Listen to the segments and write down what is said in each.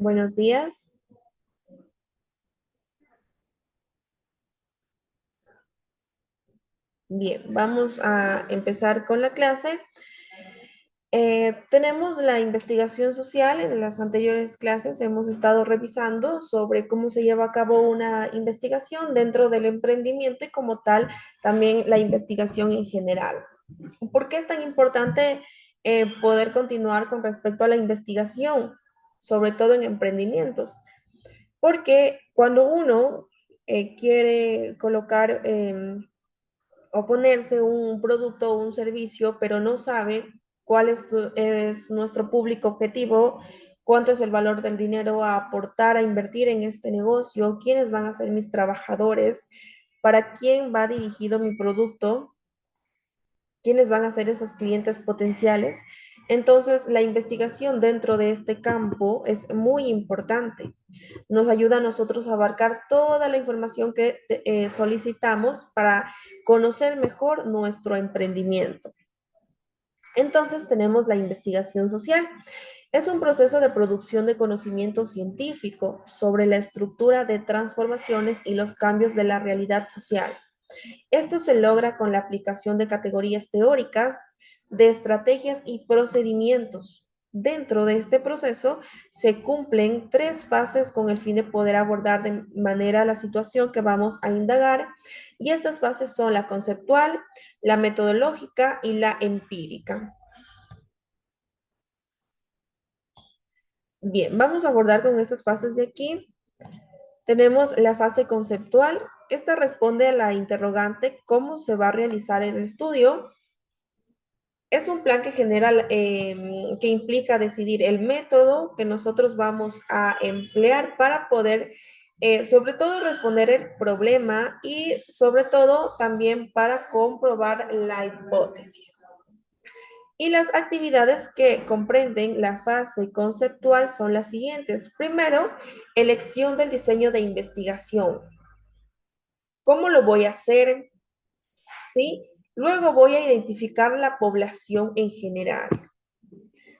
Buenos días. Bien, vamos a empezar con la clase. Tenemos la investigación social. En las anteriores clases hemos estado revisando sobre cómo se lleva a cabo una investigación dentro del emprendimiento y como tal también la investigación en general. ¿Por qué es tan importante poder continuar con respecto a la investigación, sobre todo en emprendimientos? Porque cuando uno quiere colocar o ponerse un producto o un servicio, pero no sabe cuál es nuestro público objetivo, cuánto es el valor del dinero a aportar, a invertir en este negocio, quiénes van a ser mis trabajadores, para quién va dirigido mi producto, quiénes van a ser esos clientes potenciales. Entonces, la investigación dentro de este campo es muy importante. Nos ayuda a nosotros a abarcar toda la información que solicitamos para conocer mejor nuestro emprendimiento. Entonces, tenemos la investigación social. Es un proceso de producción de conocimiento científico sobre la estructura de transformaciones y los cambios de la realidad social. Esto se logra con la aplicación de categorías teóricas, de estrategias y procedimientos. Dentro de este proceso se cumplen tres fases con el fin de poder abordar de manera la situación que vamos a indagar, y estas fases son la conceptual, la metodológica y la empírica. Bien, vamos a abordar con estas fases de aquí. Tenemos la fase conceptual. Esta responde a la interrogante cómo se va a realizar el estudio. Es un plan que genera, que implica decidir el método que nosotros vamos a emplear para poder, sobre todo, responder el problema y, sobre todo, también para comprobar la hipótesis. Y las actividades que comprenden la fase conceptual son las siguientes. Primero, elección del diseño de investigación. ¿Cómo lo voy a hacer? ¿Sí? Luego voy a identificar la población en general.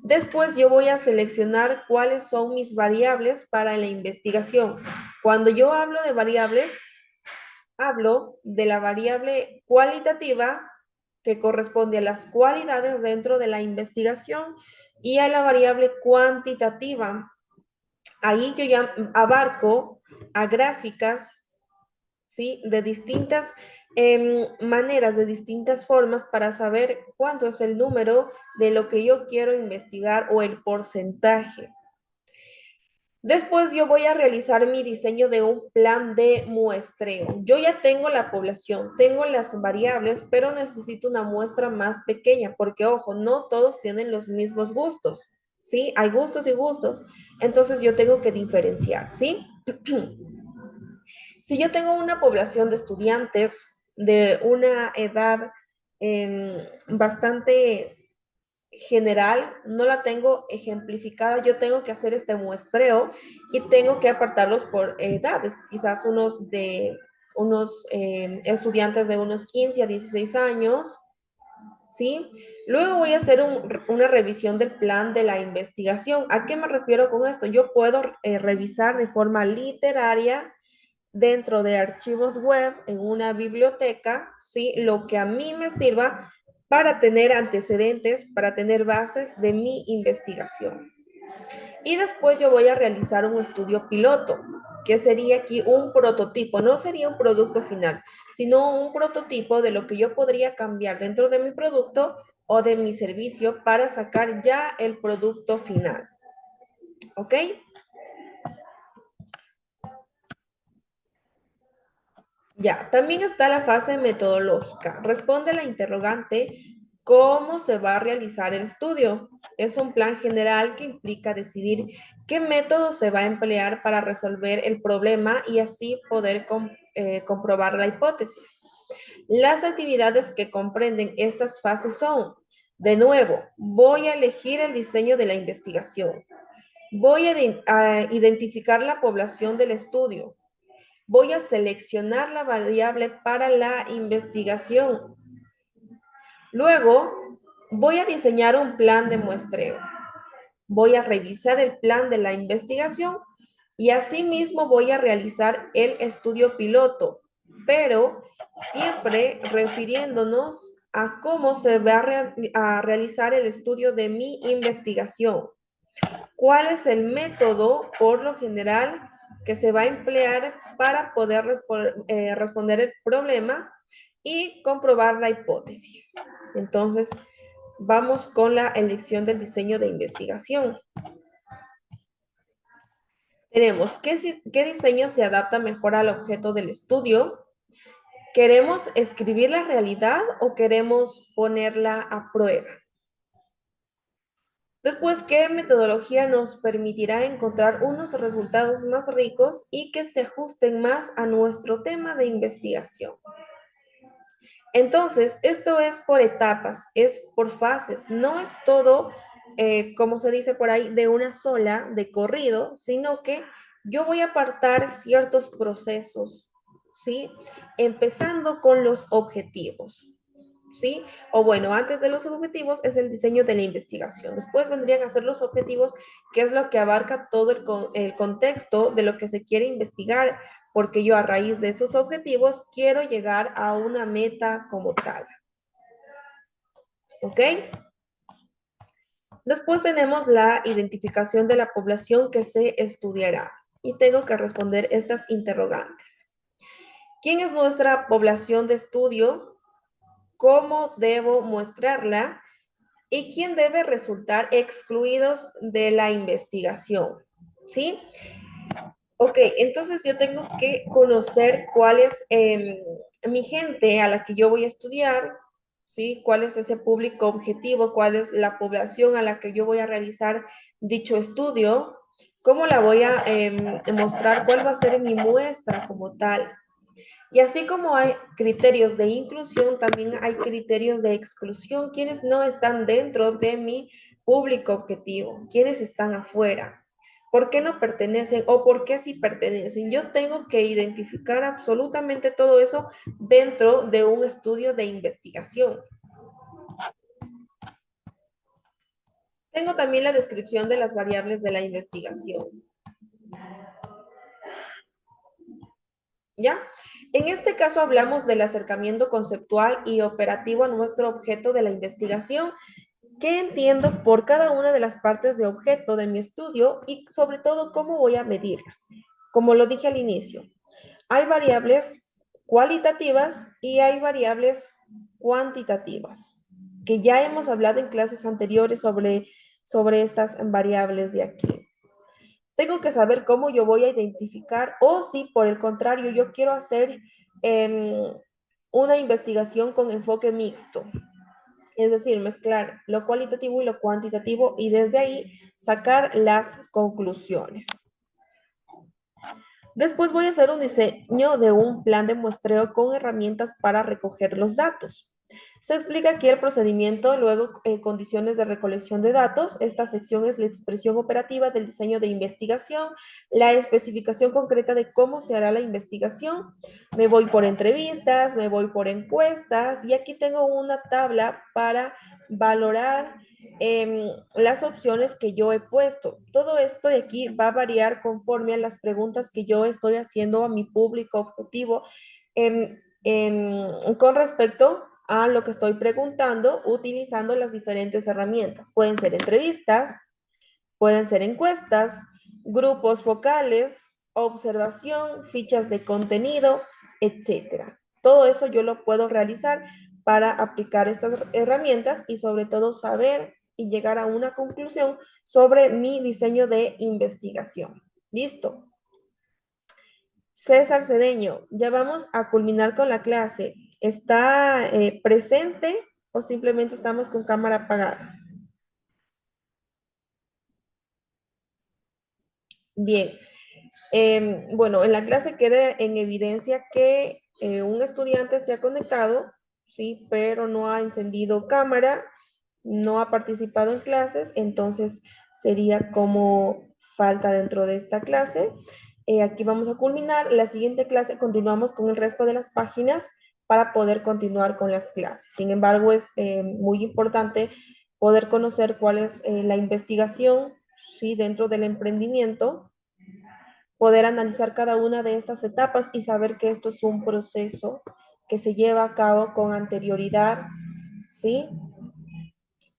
Después yo voy a seleccionar cuáles son mis variables para la investigación. Cuando yo hablo de variables, hablo de la variable cualitativa que corresponde a las cualidades dentro de la investigación y a la variable cuantitativa. Ahí yo ya abarco a gráficas, ¿sí? De distintas maneras, de distintas formas para saber cuánto es el número de lo que yo quiero investigar o el porcentaje. Después yo voy a realizar mi diseño de un plan de muestreo. Yo ya tengo la población, tengo las variables, pero necesito una muestra más pequeña porque, ojo, no todos tienen los mismos gustos, ¿sí? Hay gustos y gustos, entonces yo tengo que diferenciar, ¿sí? Si yo tengo una población de estudiantes de una edad bastante general, no la tengo ejemplificada, yo tengo que hacer este muestreo y tengo que apartarlos por edades, quizás unos estudiantes de unos 15 a 16 años, ¿sí? Luego voy a hacer una revisión del plan de la investigación. ¿A qué me refiero con esto? Yo puedo revisar de forma literaria dentro de archivos web en una biblioteca, ¿sí? Lo que a mí me sirva para tener antecedentes, para tener bases de mi investigación. Y después yo voy a realizar un estudio piloto, que sería aquí un prototipo, no sería un producto final, sino un prototipo de lo que yo podría cambiar dentro de mi producto o de mi servicio para sacar ya el producto final. ¿Ok? Ya, también está la fase metodológica. Responde a la interrogante, ¿cómo se va a realizar el estudio? Es un plan general que implica decidir qué método se va a emplear para resolver el problema y así poder comprobar la hipótesis. Las actividades que comprenden estas fases son, de nuevo, voy a elegir el diseño de la investigación. Voy a identificar la población del estudio. Voy a seleccionar la variable para la investigación. Luego, voy a diseñar un plan de muestreo. voy a revisar el plan de la investigación y asimismo voy a realizar el estudio piloto, pero siempre refiriéndonos a cómo se va a realizar el estudio de mi investigación. ¿Cuál es el método, por lo general, que se va a emplear para poder responder el problema y comprobar la hipótesis? Entonces, vamos con la elección del diseño de investigación. Tenemos qué diseño se adapta mejor al objeto del estudio. ¿Queremos escribir la realidad o queremos ponerla a prueba? Después, ¿qué metodología nos permitirá encontrar unos resultados más ricos y que se ajusten más a nuestro tema de investigación? Entonces, esto es por etapas, es por fases, no es todo, como se dice por ahí, de una sola, de corrido, sino que yo voy a apartar ciertos procesos, ¿sí? Empezando con los objetivos. ¿Sí? O bueno, antes de los objetivos es el diseño de la investigación. Después vendrían a ser los objetivos, que es lo que abarca todo el contexto de lo que se quiere investigar, porque yo a raíz de esos objetivos quiero llegar a una meta como tal. ¿Ok? Después tenemos la identificación de la población que se estudiará y tengo que responder estas interrogantes. ¿Quién es nuestra población de estudio? ¿Cómo debo mostrarla? ¿Y quién debe resultar excluidos de la investigación? ¿Sí? Ok, entonces yo tengo que conocer cuál es mi gente a la que yo voy a estudiar, ¿sí? ¿Cuál es ese público objetivo? ¿Cuál es la población a la que yo voy a realizar dicho estudio? ¿Cómo la voy a mostrar? ¿Cuál va a ser mi muestra como tal? Y así como hay criterios de inclusión, también hay criterios de exclusión, quienes no están dentro de mi público objetivo, quienes están afuera. ¿Por qué no pertenecen o por qué sí pertenecen? Yo tengo que identificar absolutamente todo eso dentro de un estudio de investigación. Tengo también la descripción de las variables de la investigación. ¿Ya? En este caso hablamos del acercamiento conceptual y operativo a nuestro objeto de la investigación. ¿Qué entiendo por cada una de las partes de objeto de mi estudio y sobre todo cómo voy a medirlas? Como lo dije al inicio, hay variables cualitativas y hay variables cuantitativas, que ya hemos hablado en clases anteriores sobre estas variables de aquí. Tengo que saber cómo yo voy a identificar o si por el contrario yo quiero hacer una investigación con enfoque mixto. Es decir, mezclar lo cualitativo y lo cuantitativo y desde ahí sacar las conclusiones. Después voy a hacer un diseño de un plan de muestreo con herramientas para recoger los datos. Se explica aquí el procedimiento, luego condiciones de recolección de datos. Esta sección es la expresión operativa del diseño de investigación, la especificación concreta de cómo se hará la investigación. Me voy por entrevistas, me voy por encuestas y aquí tengo una tabla para valorar las opciones que yo he puesto. Todo esto de aquí va a variar conforme a las preguntas que yo estoy haciendo a mi público objetivo con respecto a lo que estoy preguntando utilizando las diferentes herramientas. Pueden ser entrevistas, pueden ser encuestas, grupos focales, observación, fichas de contenido, etcétera. Todo eso yo lo puedo realizar para aplicar estas herramientas y sobre todo saber y llegar a una conclusión sobre mi diseño de investigación. Listo. César Cedeño, ya vamos a culminar con la clase. ¿Está presente o simplemente estamos con cámara apagada? Bien. Bueno, en la clase queda en evidencia que un estudiante se ha conectado, sí, pero no ha encendido cámara, no ha participado en clases, entonces sería como falta dentro de esta clase. Aquí vamos a culminar. La siguiente clase continuamos con el resto de las páginas para poder continuar con las clases. Sin embargo, es muy importante poder conocer cuál es la investigación ¿sí? Dentro del emprendimiento, poder analizar cada una de estas etapas y saber que esto es un proceso que se lleva a cabo con anterioridad, ¿sí?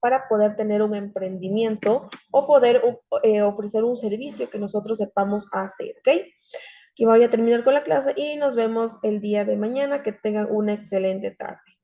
Para poder tener un emprendimiento o poder ofrecer un servicio que nosotros sepamos hacer, ¿ok? Aquí voy a terminar con la clase y nos vemos el día de mañana. Que tengan una excelente tarde.